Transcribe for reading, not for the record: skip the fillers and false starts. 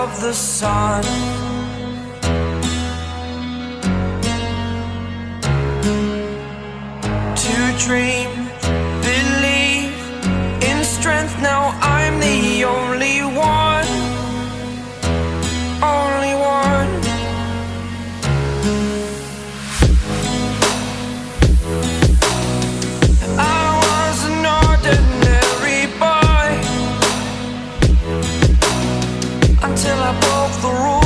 of the sun. To dream, believe in strength. Now I'm the only one, only one. I was an ordinary boy until I broke the rules.